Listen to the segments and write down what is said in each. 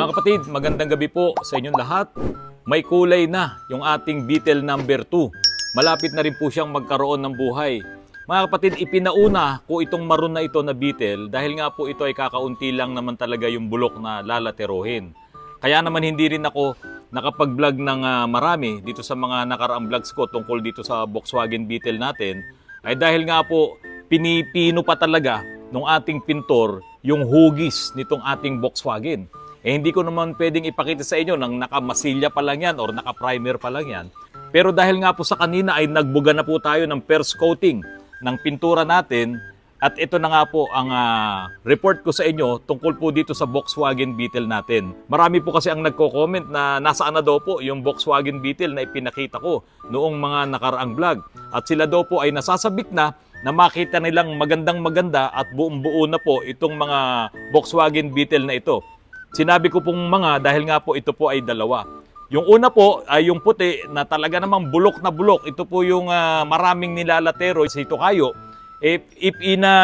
Mga kapatid, magandang gabi po sa inyong lahat. May kulay na yung ating Beetle number 2. Malapit na rin po siyang magkaroon ng buhay. Mga kapatid, ipinauna ko itong maroon na ito na Beetle dahil nga po ito ay kakaunti lang naman talaga yung bulok na lalaterohin. Kaya naman hindi rin ako nakapag-vlog ng marami dito sa mga nakaraang vlogs ko tungkol dito sa Volkswagen Beetle natin. Ay dahil nga po pinipino pa talaga nung ating pintor yung hugis nitong ating Volkswagen. Hindi ko naman pwedeng ipakita sa inyo nang nakamasilya pa lang yan or naka-primer pa lang yan. Pero dahil nga po sa kanina ay nagbuga na po tayo ng first coating ng pintura natin. At ito na nga po ang report ko sa inyo tungkol po dito sa Volkswagen Beetle natin. Marami po kasi ang nagko-comment na nasaan na daw po yung Volkswagen Beetle na ipinakita ko noong mga nakaraang vlog. At sila daw po ay nasasabik na makita nilang magandang-maganda at buong-buo na po itong mga Volkswagen Beetle na ito. Sinabi ko pong mga dahil nga po ito po ay dalawa. Yung una po ay yung puti na talaga namang bulok na bulok. Ito po yung maraming nilalatero sa Tokayo.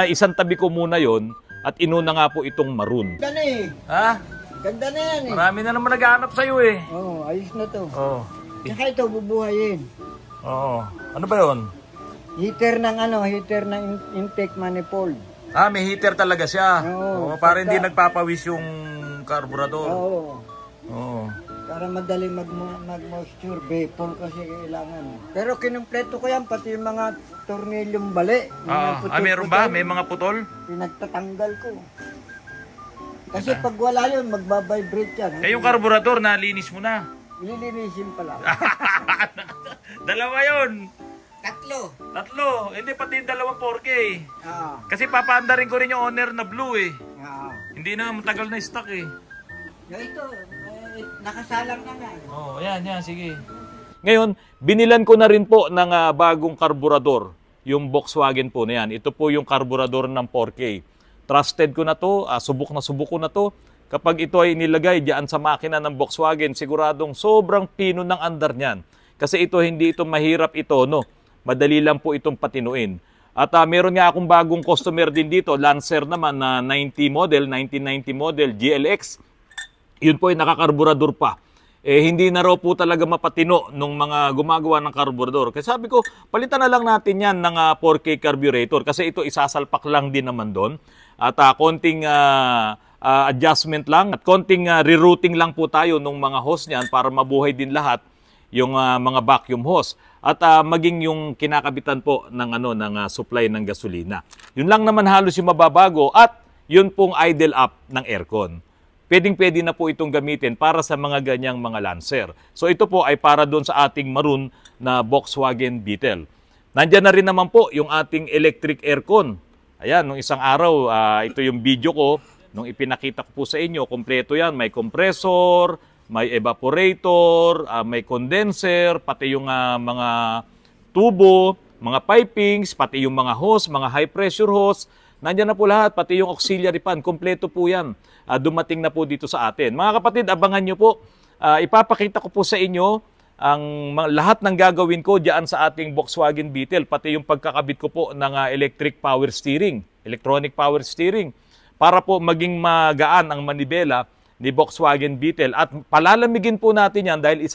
Isang tabi ko muna yon at inuna nga po itong maroon. Ganda na eh. Ha? Ganda na yan eh. Marami na naman naghahanap sa'yo eh. Oo, ayos na to. Oo. Tsaka ito bubuhayin. Oo. Ano ba yun? Heater ng intake manifold. May heater talaga siya. Oo. Para hindi nagpapawis yung carburetor. Oo. Oo. Para madali mag-moisture, vapor kasi kailangan. Pero kinumpleto ko yan, pati yung mga tornilyong bali. Meron ba? May mga putol? Pinagtatanggal ko. Kasi pag wala yun, magbabibrate yan. Yung carburetor, nalinis mo na. Ililinisin pala. Dalawa yun. Tatlo. Hindi pati yung dalawang 4K. Kasi papaanda rin ko rin yung owner na blue eh. Hindi na matagal na stock eh. Ito, nakasalang na nga. Yan, sige. Ngayon, binilan ko na rin po ng bagong karburador, yung Volkswagen po na yan. Ito po yung karburador ng 4K. Trusted ko na to, subok ko na to. Kapag ito ay nilagay diyan sa makina ng Volkswagen, siguradong sobrang pino ng andar niyan. Kasi hindi ito mahirap ito, no? Madali lang po itong patinuin. At meron nga akong bagong customer din dito, Lancer naman na 1990 model, GLX. Yun po ay nakakarburador pa. Hindi na raw po talaga mapatino nung mga gumagawa ng karburador. Kaya sabi ko, palitan na lang natin yan ng 4K carburetor kasi ito isasalpak lang din naman doon. At konting adjustment lang at konting rerouting lang po tayo nung mga hose niyan para mabuhay din lahat yung mga vacuum hose. At maging yung kinakabitan po ng supply ng gasolina. Yun lang naman halos yung mababago at yun pong idle up ng aircon. Pwedeng-pwede na po itong gamitin para sa mga ganyang mga Lancer. So ito po ay para doon sa ating maroon na Volkswagen Beetle. Nandiyan na rin naman po yung ating electric aircon. Ayan, nung isang araw, ito yung video ko. Nung ipinakita ko po sa inyo, kompleto yan. May compressor, may evaporator, may condenser, pati yung mga tubo, mga pipings, pati yung mga hose, mga high pressure hose. Nandiyan na po lahat, pati yung auxiliary fan, kompleto po yan. Dumating na po dito sa atin. Mga kapatid, abangan nyo po. Ipapakita ko po sa inyo ang lahat ng gagawin ko diyan sa ating Volkswagen Beetle, pati yung pagkakabit ko po ng electric power steering, electronic power steering, para po maging magaan ang manibela ni Volkswagen Beetle. At palalamigin po natin yan dahil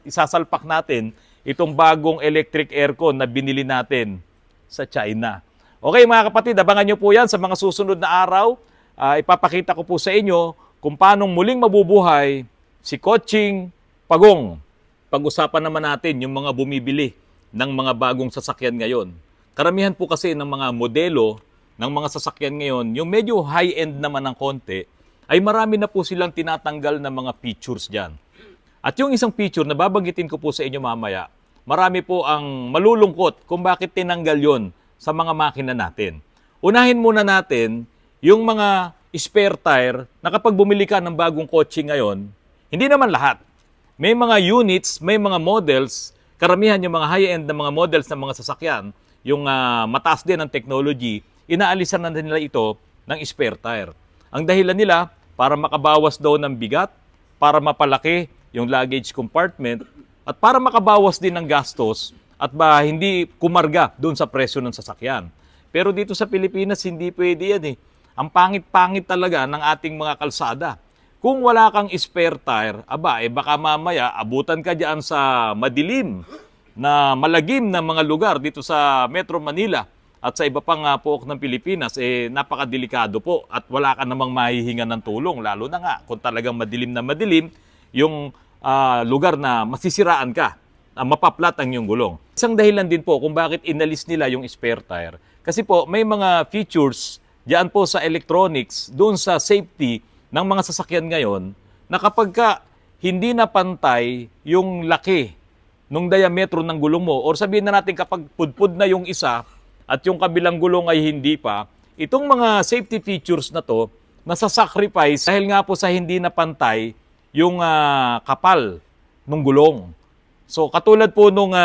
isasalpak natin itong bagong electric aircon na binili natin sa China. Okay mga kapatid, abangan nyo po yan sa mga susunod na araw. Ipapakita ko po sa inyo kung paano muling mabubuhay si Koching Pagong. Pag-usapan naman natin yung mga bumibili ng mga bagong sasakyan ngayon. Karamihan po kasi ng mga modelo ng mga sasakyan ngayon, yung medyo high-end naman ng konti, ay marami na po silang tinatanggal na mga features dyan. At yung isang feature na babanggitin ko po sa inyo mamaya, marami po ang malulungkot kung bakit tinanggal yon sa mga makina natin. Unahin muna natin yung mga spare tire na kapag bumili ka ng bagong kotse ngayon, hindi naman lahat. May mga units, may mga models, karamihan yung mga high-end na mga models ng mga sasakyan, yung mataas din ang technology, inaalisan na nila ito ng spare tire. Ang dahilan nila, para makabawas daw ng bigat, para mapalaki yung luggage compartment, at para makabawas din ng gastos at hindi kumarga doon sa presyo ng sasakyan. Pero dito sa Pilipinas, hindi pwede yan eh. Ang pangit-pangit talaga ng ating mga kalsada. Kung wala kang spare tire, aba, baka mamaya abutan ka diyan sa madilim na malagim na mga lugar dito sa Metro Manila at sa iba pang pook ng Pilipinas, napakadelikado po at wala ka namang mahihinga ng tulong. Lalo na nga kung talagang madilim na madilim yung lugar na masisiraan ka, mapaplat ang iyong gulong. Isang dahilan din po kung bakit inalis nila yung spare tire. Kasi po may mga features diyan po sa electronics, doon sa safety ng mga sasakyan ngayon, na kapag ka hindi na pantay yung laki nung diametro ng gulong mo, or sabihin na natin kapag pudpud na yung isa at yung kabilang gulong ay hindi pa, itong mga safety features na to, nasa-sacrifice dahil nga po sa hindi na pantay yung kapal ng gulong. So katulad po nung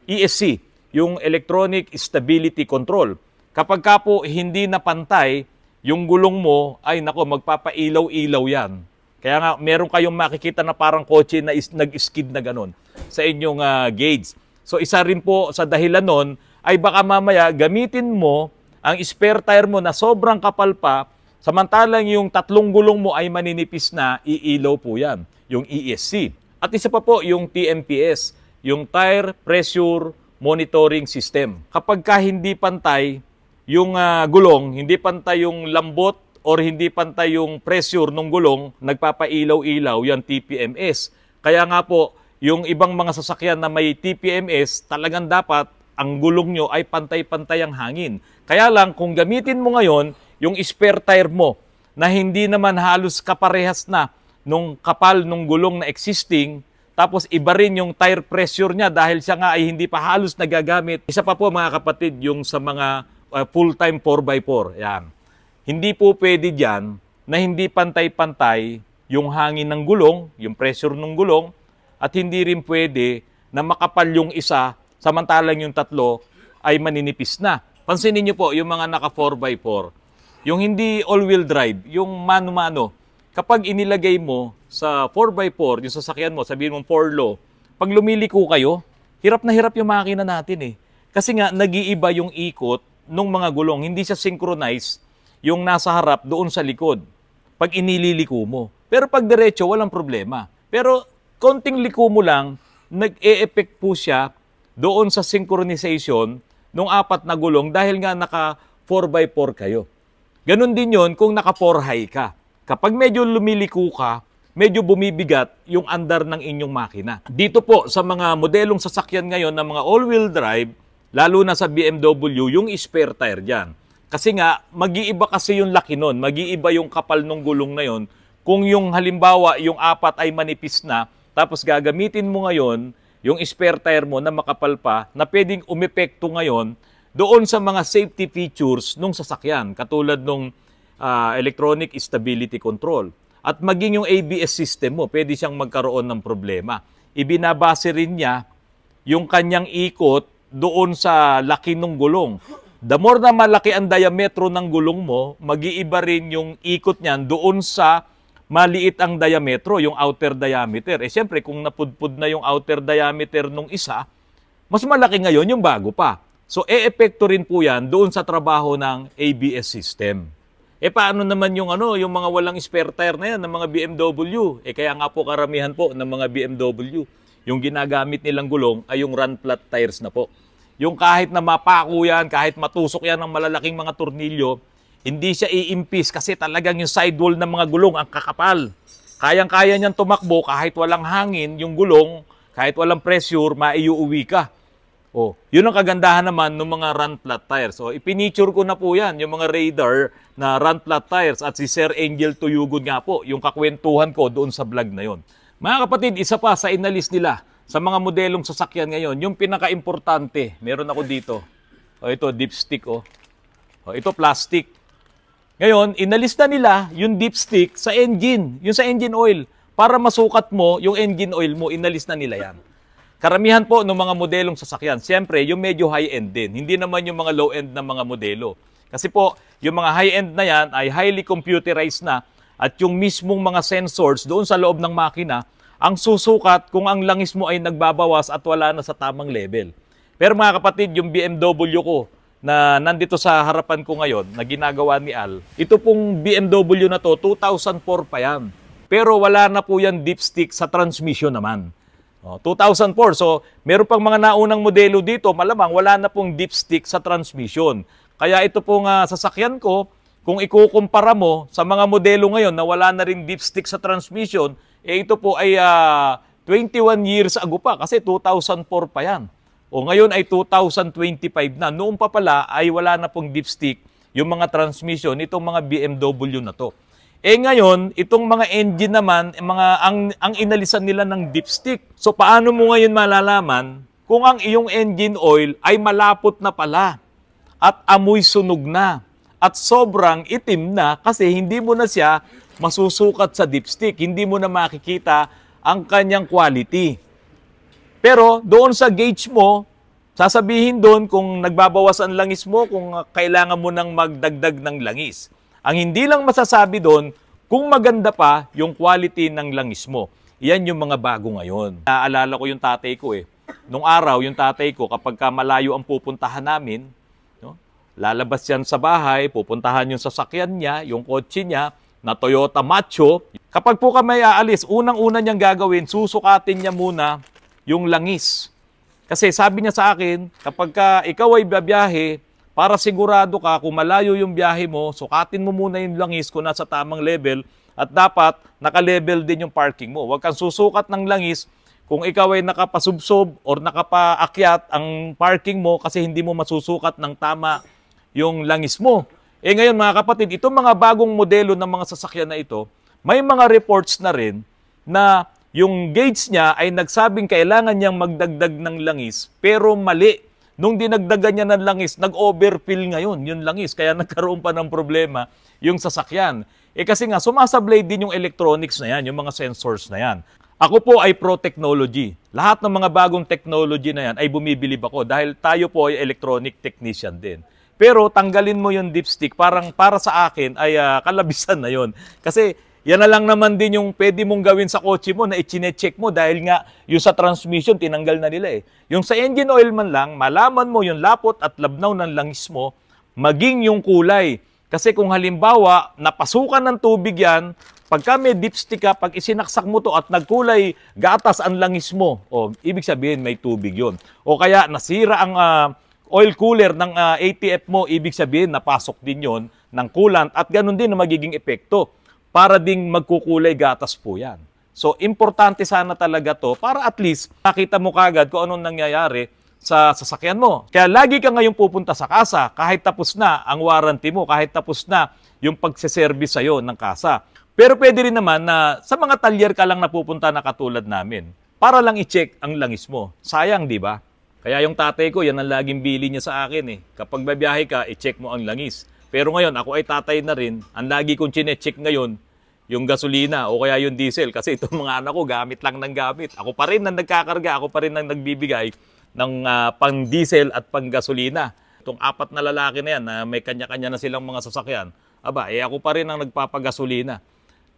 ESC, yung Electronic Stability Control, kapag ka po hindi na pantay yung gulong mo, ay nako, magpapailaw-ilaw yan. Kaya nga, meron kayong makikita na parang kotse na nag-skid na ganun sa inyong gauge. So isa rin po sa dahilan nun, ay baka mamaya gamitin mo ang spare tire mo na sobrang kapal pa, samantalang yung tatlong gulong mo ay maninipis na, iilaw po yan, yung ESC. At isa pa po yung TMPS, yung Tire Pressure Monitoring System. Kapag ka hindi pantay yung gulong, hindi pantay yung lambot or hindi pantay yung pressure ng gulong, nagpapailaw-ilaw yung TPMS. Kaya nga po, yung ibang mga sasakyan na may TPMS, talagang dapat ang gulong nyo ay pantay-pantay ang hangin. Kaya lang, kung gamitin mo ngayon yung spare tire mo na hindi naman halos kaparehas na nung kapal nung gulong na existing, tapos iba rin yung tire pressure niya dahil siya nga ay hindi pa halos nagagamit. Isa pa po mga kapatid, yung sa mga full-time 4x4. Yan. Hindi po pwede dyan na hindi pantay-pantay yung hangin ng gulong, yung pressure ng gulong, at hindi rin pwede na makapal yung isa, samantalang yung tatlo ay maninipis na. Pansinin niyo po, yung mga naka 4x4, yung hindi all-wheel drive, yung mano-mano, kapag inilagay mo sa 4x4, yung sasakyan mo, sabihin mong 4-low, pag lumiliko kayo, hirap na hirap yung makina natin eh. Kasi nga, nag-iiba yung ikot nung mga gulong, hindi siya synchronize yung nasa harap doon sa likod pag inililiko mo. Pero pag diretso, walang problema. Pero konting liko mo lang, nag-e-effect po siya doon sa synchronization nung apat na gulong dahil nga naka 4x4 kayo. Ganon din yon kung naka 4-high ka. Kapag medyo lumiliko ka, medyo bumibigat yung andar ng inyong makina. Dito po sa mga modelong sasakyan ngayon ng mga all-wheel drive, lalo na sa BMW, yung spare tire dyan. Kasi nga, mag-iiba kasi yung laki nun. Mag-iiba yung kapal ng gulong na yon. Kung yung halimbawa, yung apat ay manipis na, tapos gagamitin mo ngayon yung spare tire mo na makapal pa, na pwedeng umepekto ngayon doon sa mga safety features nung sasakyan. Katulad nung Electronic Stability Control. At maging yung ABS system mo, pwede siyang magkaroon ng problema. Ibinabase rin niya yung kanyang ikot doon sa laki ng gulong. The more na malaki ang diametro ng gulong mo, mag-iiba rin yung ikot niyan doon sa maliit ang diametro, yung outer diameter. Siyempre, kung napudpud na yung outer diameter nung isa, mas malaki ngayon yung bago pa. So, e-epekto rin po yan doon sa trabaho ng ABS system. Paano naman yung yung mga walang spare tire na yan ng mga BMW? Kaya nga po karamihan po ng mga BMW, yung ginagamit nilang gulong ay yung run flat tires na po. Yung kahit na mapako yan, kahit matusok yan ng malalaking mga tornilyo, hindi siya iimpis kasi talagang yung sidewall ng mga gulong ang kakapal. Kayang-kaya niyan tumakbo kahit walang hangin, yung gulong, kahit walang pressure, maiuwi ka. Yun ang kagandahan naman ng mga run flat tires. Ipiniture ko na po yan, yung mga radar na run flat tires at si Sir Angel Tuyugod nga po, yung kakwentuhan ko doon sa vlog na yon. Mga kapatid, isa pa sa inalis nila sa mga modelong sasakyan ngayon, yung pinaka-importante, meron ako dito. Ito, dipstick. Ito, plastic. Ngayon, inalis na nila yung dipstick sa engine, yung sa engine oil. Para masukat mo yung engine oil mo, inalis na nila yan. Karamihan po ng mga modelong sasakyan, siyempre, yung medyo high-end din. Hindi naman yung mga low-end na mga modelo. Kasi po, yung mga high-end na yan ay highly computerized na at yung mismong mga sensors doon sa loob ng makina ang susukat kung ang langis mo ay nagbabawas at wala na sa tamang level. Pero mga kapatid, yung BMW ko na nandito sa harapan ko ngayon, na ginagawa ni Al, ito pong BMW na to, 2004 pa yan. pero wala na po yan dipstick sa transmission naman. 2004, so meron pang mga naunang modelo dito, malamang wala na pong dipstick sa transmission. Kaya ito pong sasakyan ko, kung ikukumpara mo sa mga modelo ngayon na wala na rin dipstick sa transmission, ito po ay 21 years ago pa kasi 2004 pa yan. O ngayon ay 2025 na. Noon pa pala ay wala na pong dipstick yung mga transmission, itong mga BMW na to. Ngayon, itong mga engine naman, ang inalisan nila ng dipstick. So paano mo ngayon malalaman kung ang iyong engine oil ay malapot na pala at amoy sunog na at sobrang itim na kasi hindi mo na siya masusukat sa dipstick, hindi mo na makikita ang kanyang quality. Pero doon sa gauge mo, sasabihin doon kung nagbabawas ang langis mo, kung kailangan mo nang magdagdag ng langis. Ang hindi lang masasabi doon, kung maganda pa yung quality ng langis mo. Yan yung mga bago ngayon. Naalala ko yung tatay ko Nung araw, yung tatay ko, kapag malayo ang pupuntahan namin, lalabas yan sa bahay, pupuntahan yung sasakyan niya, yung kotse niya, na Toyota Macho. Kapag po kami aalis, unang-una niyang gagawin, susukatin niya muna yung langis. Kasi sabi niya sa akin, kapag ikaw ay babiyahe, para sigurado ka kung malayo yung biyahe mo, sukatin mo muna yung langis kung nasa tamang level at dapat naka-level din yung parking mo. Huwag kang susukat ng langis kung ikaw ay nakapasubsob or nakapaakyat ang parking mo kasi hindi mo masusukat ng tama yung langis mo. Ngayon mga kapatid, itong mga bagong modelo ng mga sasakyan na ito, may mga reports na rin na yung gauge niya ay nagsabing kailangan niyang magdagdag ng langis pero mali. Nung dinagdagan niya ng langis, nag-overfill ngayon yung langis. Kaya nagkaroon pa ng problema yung sasakyan. Kasi nga, sumasablay din yung electronics na yan, yung mga sensors na yan. Ako po ay pro-technology. Lahat ng mga bagong technology na yan ay bumibilib ako dahil tayo po ay electronic technician din. Pero tanggalin mo yung dipstick, parang para sa akin ay kalabisan na yon. Kasi yan na lang naman din yung pwede mong gawin sa kotse mo na i-check mo dahil nga yung sa transmission tinanggal na nila Yung sa engine oil man lang, malaman mo yung lapot at labnaw ng langis mo, maging yung kulay. Kasi kung halimbawa, napasukan ng tubig yan, pagka may dipstick ka, pag isinaksak mo to at nagkulay gatas ang langis mo, ibig sabihin may tubig yon. O kaya nasira ang oil cooler ng ATF mo, ibig sabihin napasok din yon ng coolant at ganun din na magiging epekto. Para ding magkukulay gatas po yan. So, importante sana talaga to para at least makita mo kagad kung anong nangyayari sa sasakyan mo. Kaya lagi ka ngayong pupunta sa kasa kahit tapos na ang warranty mo, kahit tapos na yung pagsiservice sa'yo ng kasa. Pero pwede rin naman na sa mga talyer ka lang napupunta na katulad namin para lang i-check ang langis mo. Sayang, di ba? Kaya yung tatay ko, yan ang laging bili niya sa akin Kapag babiyahe ka, i-check mo ang langis. Pero ngayon, ako ay tatay na rin. Ang lagi kong chine-check ngayon, yung gasolina o kaya yung diesel. Kasi itong mga anak ko, gamit lang ng gamit. Ako pa rin ang nagkakarga, ako pa rin ang nagbibigay ng pang-diesel at pang-gasolina. Itong 4 na lalaki na yan, na may kanya-kanya na silang mga sasakyan, ako pa rin ang nagpapagasolina.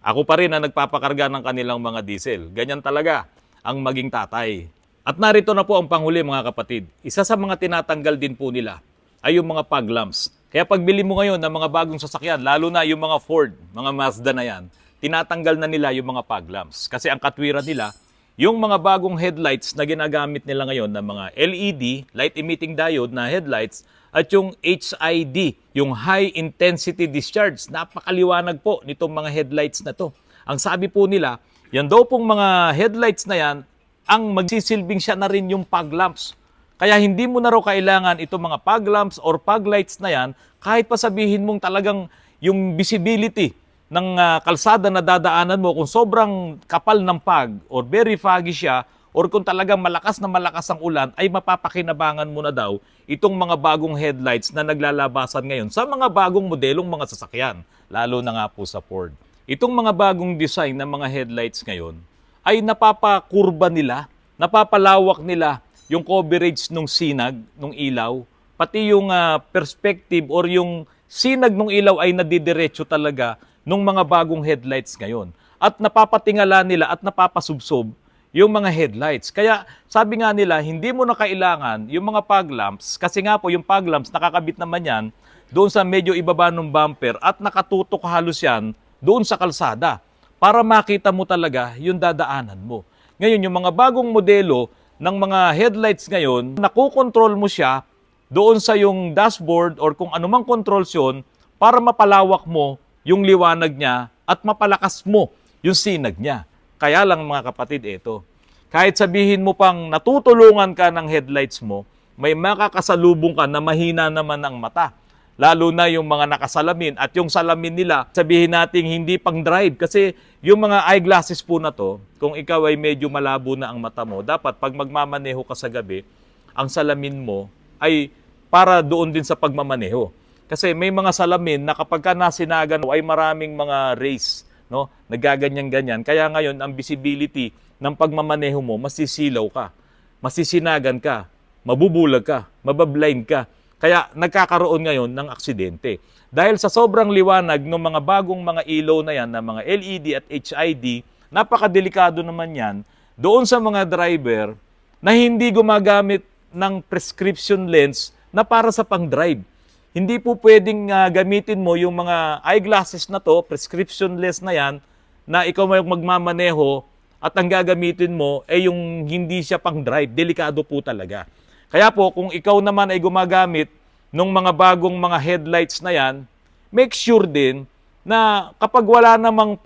Ako pa rin ang nagpapakarga ng kanilang mga diesel. Ganyan talaga ang maging tatay. At narito na po ang panghuli mga kapatid. Isa sa mga tinatanggal din po nila ay yung mga fog lamps. Kaya pagbili mo ngayon ng mga bagong sasakyan, lalo na yung mga Ford, mga Mazda na yan, tinatanggal na nila yung mga fog lamps. Kasi ang katwiran nila, yung mga bagong headlights na ginagamit nila ngayon ng mga LED, light emitting diode na headlights, at yung HID, yung high intensity discharge. Napakaliwanag po nitong mga headlights na to. Ang sabi po nila, yan daw pong mga headlights na yan, ang magsisilbing siya na rin yung fog lamps. Kaya hindi mo na raw kailangan itong mga fog lamps or fog lights na yan kahit pa sabihin mong talagang yung visibility ng kalsada na dadaanan mo kung sobrang kapal ng fog or very foggy siya or kung talagang malakas na malakas ang ulan ay mapapakinabangan mo na daw itong mga bagong headlights na naglalabasan ngayon sa mga bagong modelong mga sasakyan, lalo na nga po sa Ford. Itong mga bagong design ng mga headlights ngayon ay napapakurba nila, napapalawak nila yung coverage ng sinag, ng ilaw, pati yung perspective or yung sinag ng ilaw ay nadidiretso talaga ng mga bagong headlights ngayon. At napapatingala nila at napapasubsob yung mga headlights. Kaya sabi nga nila, hindi mo na kailangan yung mga fog lamps, kasi nga po yung fog lamps nakakabit naman yan doon sa medyo ibaba ng bumper at nakatutok halos yan doon sa kalsada. para makita mo talaga yung dadaanan mo. Ngayon, yung mga bagong modelo ng mga headlights ngayon, nakokontrol mo siya doon sa yung dashboard or kung anumang controls yun para mapalawak mo yung liwanag niya at mapalakas mo yung sinag niya. Kaya lang mga kapatid, ito. Kahit sabihin mo pang natutulungan ka ng headlights mo, may makakasalubong ka na mahina naman ang mata. Lalo na yung mga nakasalamin at yung salamin nila, sabihin natin hindi pang drive. Kasi yung mga eyeglasses po na to, kung ikaw ay medyo malabo na ang mata mo, dapat pag magmamaneho ka sa gabi, ang salamin mo ay para doon din sa pagmamaneho. Kasi may mga salamin na kapag ka nasinagan ay maraming mga rays, no? Nagaganyan-ganyan. Kaya ngayon, ang visibility ng pagmamaneho mo, masisilaw ka, masisinagan ka, mabubulag ka, mabablind ka. Kaya nagkakaroon ngayon ng aksidente. Dahil sa sobrang liwanag ng mga bagong mga ilaw na yan, na mga LED at HID, napakadelikado naman yan doon sa mga driver na hindi gumagamit ng prescription lens na para sa pang-drive. Hindi po pwedeng gamitin mo yung mga eyeglasses na to, prescription lens na yan, na ikaw may magmamaneho at ang gagamitin mo ay yung hindi siya pang-drive. Delikado po talaga. Kaya po, kung ikaw naman ay gumagamit ng mga bagong mga headlights na yan, make sure din na kapag wala namang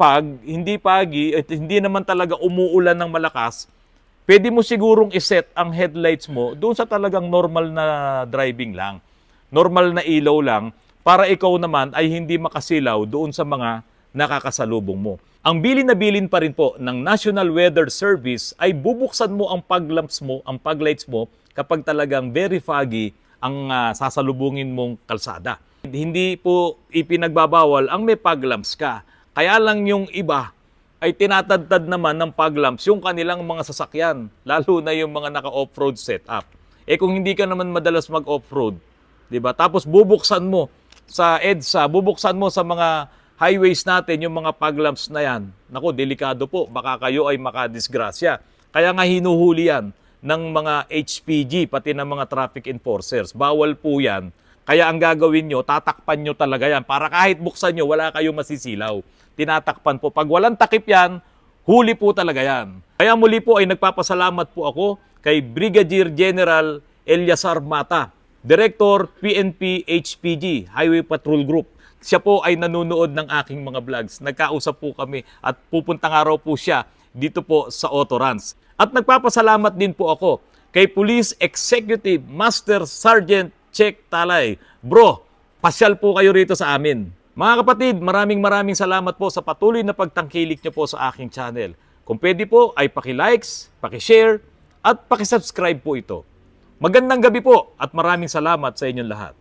hindi pagi, at hindi naman talaga umuulan ng malakas, pwede mo sigurong iset ang headlights mo doon sa talagang normal na driving lang. Normal na ilaw lang para ikaw naman ay hindi makasilaw doon sa mga nakakasalubong mo. Ang bilin na bilin pa rin po ng National Weather Service ay bubuksan mo ang paglamps mo, ang paglights mo kapag talagang very foggy ang sasalubungin mong kalsada. Hindi po ipinagbabawal ang may paglamps ka. Kaya lang yung iba ay tinatadtad naman ng paglamps yung kanilang mga sasakyan, lalo na yung mga naka-off-road setup. Eh kung hindi ka naman madalas mag-off-road, di ba? Tapos bubuksan mo sa EDSA, bubuksan mo sa mga highways natin yung mga paglamps na yan. Naku, delikado po. Baka kayo ay makadisgrasya. Kaya nga hinuhuli yan ng mga HPG, pati ng mga traffic enforcers. Bawal po yan. Kaya ang gagawin nyo, tatakpan nyo talaga yan. Para kahit buksan nyo, wala kayong masisilaw. Tinatakpan po. Pag walang takip yan, huli po talaga yan. Kaya muli po ay nagpapasalamat po ako kay Brigadier General Eliazar Mata, Director PNP HPG, Highway Patrol Group. Siya po ay nanonood ng aking mga vlogs. Nagkausap po kami at pupuntang araw po siya dito po sa Autoruns. At nagpapasalamat din po ako kay Police Executive Master Sergeant Check Talay. Bro, pasyal po kayo rito sa amin. Mga kapatid, maraming salamat po sa patuloy na pagtangkilik niyo po sa aking channel. Kung pwede po ay paki-likes, paki-share at paki-subscribe po ito. Magandang gabi po at maraming salamat sa inyong lahat.